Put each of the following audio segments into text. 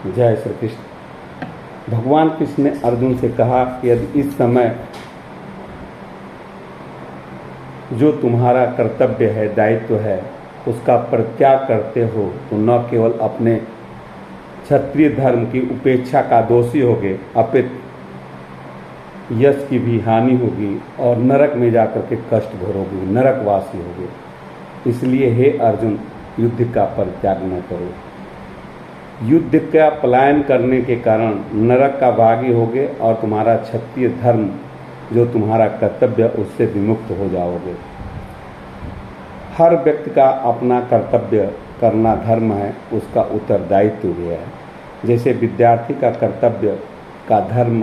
जय श्री कृष्ण। भगवान कृष्ण ने अर्जुन से कहा कि यदि इस समय जो तुम्हारा कर्तव्य है, दायित्व है, उसका परित्याग करते हो तो न केवल अपने क्षत्रिय धर्म की उपेक्षा का दोषी होगे, अपितु यश की भी हानि होगी और नरक में जाकर के कष्ट भोगोगे, नरकवासी होगे। इसलिए हे अर्जुन, युद्ध का परित्याग न करो। युद्ध का पलायन करने के कारण नरक का भागी होगे और तुम्हारा क्षत्रिय धर्म जो तुम्हारा कर्तव्य उससे विमुक्त हो जाओगे। हर व्यक्ति का अपना कर्तव्य करना धर्म है, उसका उत्तरदायित्व भी है। जैसे विद्यार्थी का कर्तव्य का धर्म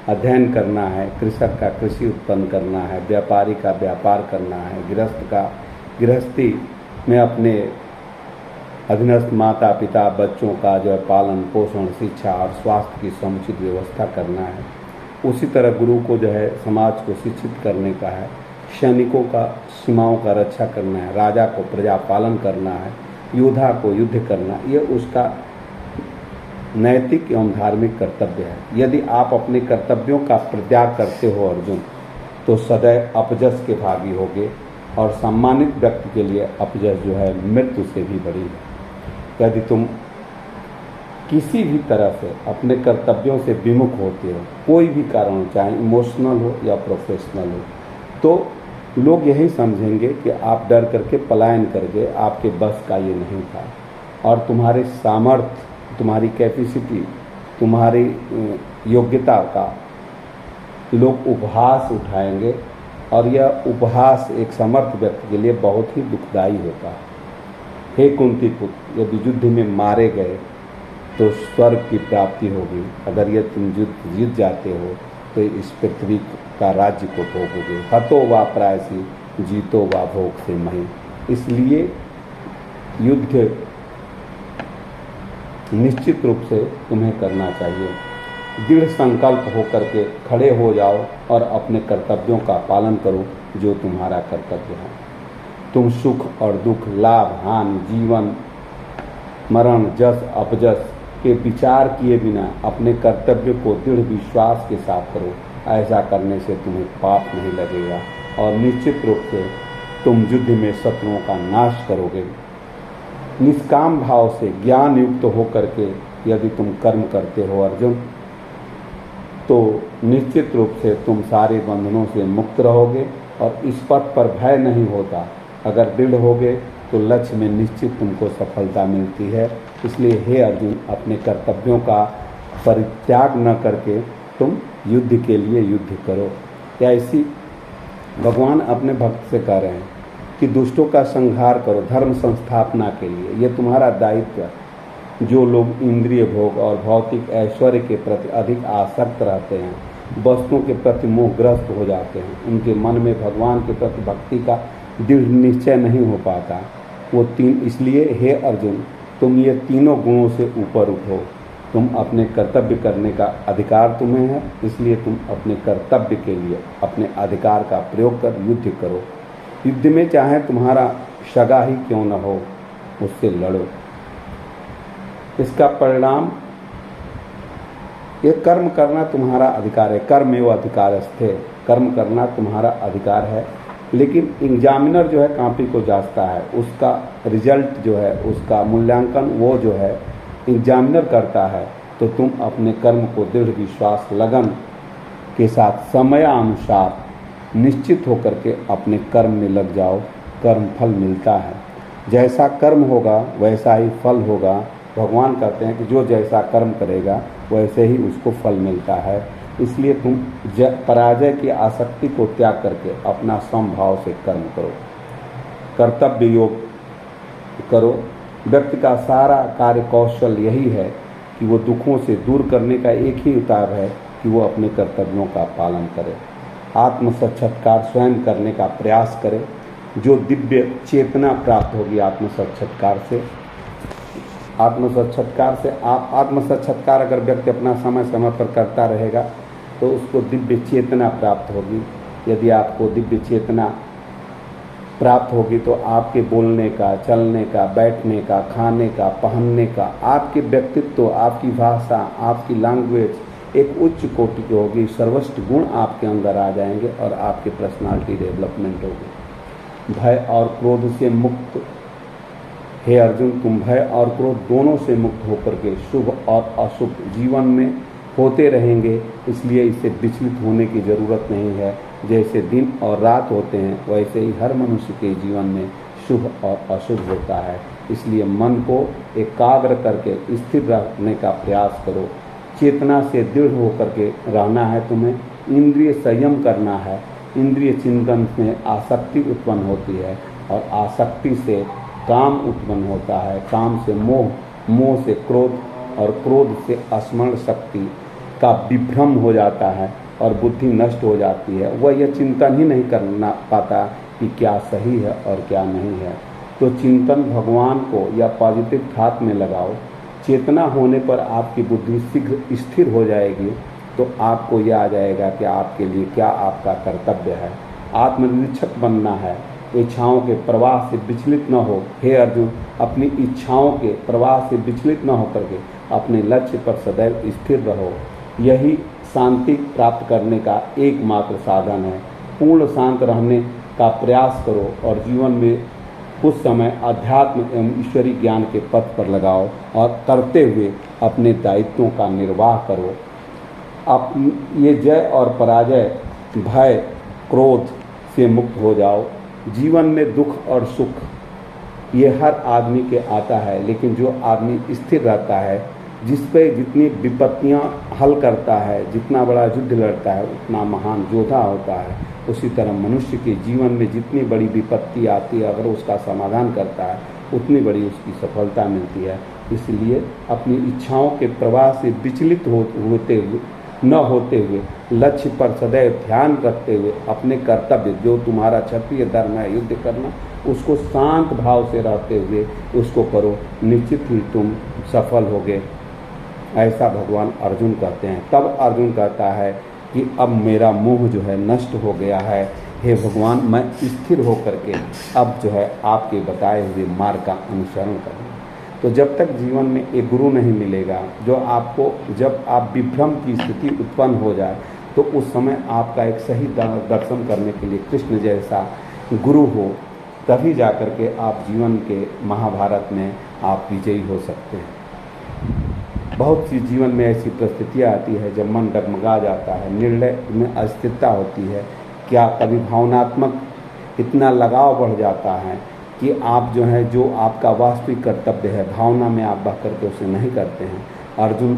अध्ययन करना है, कृषक का कृषि उत्पन्न करना है, व्यापारी का व्यापार करना है, गृहस्थ का गृहस्थी में अपने अधीनस्थ माता पिता बच्चों का जो है पालन पोषण, शिक्षा और स्वास्थ्य की समुचित व्यवस्था करना है। उसी तरह गुरु को जो है समाज को शिक्षित करने का है, सैनिकों का सीमाओं का रक्षा करना है, राजा को प्रजा पालन करना है, योद्धा को युद्ध करना, ये उसका नैतिक एवं धार्मिक कर्तव्य है। यदि आप अपने कर्तव्यों का परित्याग करते हो अर्जुन, तो सदैव अपजस के भागी होगे और सम्मानित व्यक्ति के लिए अपजस जो है मृत्यु से भी बड़ी है। यदि तुम किसी भी तरह से अपने कर्तव्यों से विमुख होते हो, कोई भी कारण हो, चाहे इमोशनल हो या प्रोफेशनल हो, तो लोग यही समझेंगे कि आप डर करके पलायन कर गए, आपके बस का ये नहीं था और तुम्हारे सामर्थ्य, तुम्हारी कैपेसिटी, तुम्हारी योग्यता का लोग उपहास उठाएंगे और यह उपहास एक समर्थ व्यक्ति के लिए बहुत ही दुखदायी होता है। हे कुंती पुत्र, यदि युद्ध में मारे गए तो स्वर्ग की प्राप्ति होगी, अगर यह तुम युद्ध जीत जाते हो तो इस पृथ्वी का राज्य को भोगोगे। हतो वा प्रायसी, जीतो वा भोग से मही। इसलिए युद्ध निश्चित रूप से तुम्हें करना चाहिए। दृढ़ संकल्प होकर के खड़े हो जाओ और अपने कर्तव्यों का पालन करो जो तुम्हारा कर्तव्य है। तुम सुख और दुख, लाभ हानि, जीवन मरण, जस अपजस के विचार किए बिना अपने कर्तव्य को दृढ़ विश्वास के साथ करो। ऐसा करने से तुम्हें पाप नहीं लगेगा और निश्चित रूप से तुम युद्ध में शत्रुओं का नाश करोगे। निष्काम भाव से ज्ञान युक्त होकर के यदि तुम कर्म करते हो अर्जुन, तो निश्चित रूप से तुम सारे बंधनों से मुक्त रहोगे और इस पथ पर भय नहीं होता। अगर दृढ़ होगे तो लक्ष्य में निश्चित तुमको सफलता मिलती है। इसलिए हे अर्जुन, अपने कर्तव्यों का परित्याग न करके तुम युद्ध के लिए युद्ध करो। या इसी भगवान अपने भक्त से कह रहे हैं कि दुष्टों का संहार करो धर्म संस्थापना के लिए, ये तुम्हारा दायित्व है। जो लोग इंद्रिय भोग और भौतिक ऐश्वर्य के प्रति अधिक आसक्त रहते हैं, वस्तुओं के प्रति मोहग्रस्त हो जाते हैं, उनके मन में भगवान के प्रति भक्ति का दृढ़ निश्चय नहीं हो पाता। वो तीन, इसलिए हे अर्जुन, तुम ये तीनों गुणों से ऊपर उठो। तुम अपने कर्तव्य करने का अधिकार तुम्हें है, इसलिए तुम अपने कर्तव्य के लिए अपने अधिकार का प्रयोग कर युद्ध करो। युद्ध में चाहे तुम्हारा सगा ही क्यों न हो, उससे लड़ो। इसका परिणाम, ये कर्म करना तुम्हारा अधिकार है। कर्म एवं अधिकारस्थे, कर्म करना तुम्हारा अधिकार है। लेकिन एग्जामिनर जो है कॉपी को जांचता है, उसका रिजल्ट जो है, उसका मूल्यांकन वो जो है एग्जामिनर करता है। तो तुम अपने कर्म को दृढ़ विश्वास लगन के साथ समयानुसार निश्चित होकर के अपने कर्म में लग जाओ। कर्म फल मिलता है, जैसा कर्म होगा वैसा ही फल होगा। भगवान कहते हैं कि जो जैसा कर्म करेगा वैसे ही उसको फल मिलता है। इसलिए तुम पराजय की आसक्ति को त्याग करके अपना समभाव से कर्म करो, कर्तव्य योग करो। व्यक्ति का सारा कार्य कौशल यही है कि वो दुखों से दूर करने का एक ही उपाय है कि वो अपने कर्तव्यों का पालन करे, आत्म साक्षात्कार स्वयं करने का प्रयास करे। जो दिव्य चेतना प्राप्त होगी आत्म साक्षात्कार से, आत्म साक्षात्कार अगर व्यक्ति अपना समय समय पर करता रहेगा तो उसको दिव्य चेतना प्राप्त होगी। यदि आपको दिव्य चेतना प्राप्त होगी तो आपके बोलने का, चलने का, बैठने का, खाने का, पहनने का, आपके व्यक्तित्व, आपकी भाषा, आपकी लैंग्वेज एक उच्च कोटि की होगी। सर्वश्रेष्ठ गुण आपके अंदर आ जाएंगे और आपकी पर्सनालिटी डेवलपमेंट होगी। भय और क्रोध से मुक्त, हे अर्जुन, तुम भय और क्रोध दोनों से मुक्त होकर के शुभ और अशुभ जीवन में होते रहेंगे, इसलिए इससे विचलित होने की ज़रूरत नहीं है। जैसे दिन और रात होते हैं वैसे ही हर मनुष्य के जीवन में शुभ और अशुभ होता है। इसलिए मन को एकाग्र करके स्थिर रखने का प्रयास करो। चेतना से दृढ़ होकर के रहना है तुम्हें। इंद्रिय संयम करना है। इंद्रिय चिंतन में आसक्ति उत्पन्न होती है और आसक्ति से काम उत्पन्न होता है, काम से मोह, मोह से क्रोध और क्रोध से स्मरण शक्ति का विभ्रम हो जाता है और बुद्धि नष्ट हो जाती है। वह यह चिंतन ही नहीं करना पाता कि क्या सही है और क्या नहीं है। तो चिंतन भगवान को या पॉजिटिव थॉट में लगाओ। चेतना होने पर आपकी बुद्धि शीघ्र स्थिर हो जाएगी, तो आपको यह आ जाएगा कि आपके लिए क्या आपका कर्तव्य है। आत्मनिरीक्षक बनना है, इच्छाओं के प्रवाह से विचलित न हो। हे अर्जुन, अपनी इच्छाओं के प्रवाह से विचलित न होकर के अपने लक्ष्य पर सदैव स्थिर रहो। यही शांति प्राप्त करने का एकमात्र साधन है। पूर्ण शांत रहने का प्रयास करो और जीवन में कुछ समय अध्यात्म एवं ईश्वरीय ज्ञान के पथ पर लगाओ और करते हुए अपने दायित्वों का निर्वाह करो। आप ये जय और पराजय, भय, क्रोध से मुक्त हो जाओ। जीवन में दुख और सुख ये हर आदमी के आता है, लेकिन जो आदमी स्थिर रहता है, जिस पे जितनी विपत्तियां हल करता है, जितना बड़ा युद्ध लड़ता है, उतना महान योद्धा होता है। उसी तरह मनुष्य के जीवन में जितनी बड़ी विपत्ति आती है, अगर उसका समाधान करता है, उतनी बड़ी उसकी सफलता मिलती है। इसलिए अपनी इच्छाओं के प्रवाह से विचलित होते हुए लक्ष्य पर सदैव ध्यान रखते हुए अपने कर्तव्य, जो तुम्हारा क्षत्रिय धर्म है युद्ध करना, उसको शांत भाव से रहते हुए उसको करो। निश्चित ही तुम सफल होगे, ऐसा भगवान अर्जुन कहते हैं। तब अर्जुन कहता है कि अब मेरा मोह जो है नष्ट हो गया है। हे भगवान, मैं स्थिर होकर के अब जो है आपके बताए हुए मार्ग का अनुसरण करूँ। तो जब तक जीवन में एक गुरु नहीं मिलेगा जो आपको, जब आप विभ्रम की स्थिति उत्पन्न हो जाए, तो उस समय आपका एक सही दर्शन करने के लिए कृष्ण जैसा गुरु हो, तभी जाकर के आप जीवन के महाभारत में आप विजयी हो सकते हैं। बहुत सी जीवन में ऐसी परिस्थितियाँ आती है जब मन डगमगा जाता है, निर्णय में अस्थिरता होती है। क्या कभी भावनात्मक इतना लगाव बढ़ जाता है कि आप जो है, जो आपका वास्तविक कर्तव्य है, भावना में आप बह करके उसे नहीं करते हैं। अर्जुन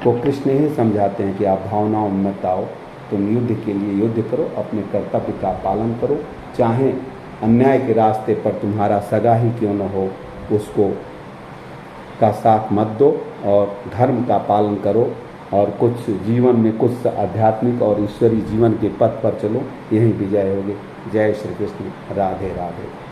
को कृष्ण ही समझाते हैं कि आप भावनाओं में मत आओ, तुम युद्ध के लिए युद्ध करो, अपने कर्तव्य का पालन करो। चाहे अन्याय के रास्ते पर तुम्हारा सगा ही क्यों न हो, उसको का साथ मत दो और धर्म का पालन करो और कुछ जीवन में कुछ आध्यात्मिक और ईश्वरीय जीवन के पथ पर चलो, यही विजय होगी। जय श्री कृष्ण। राधे राधे।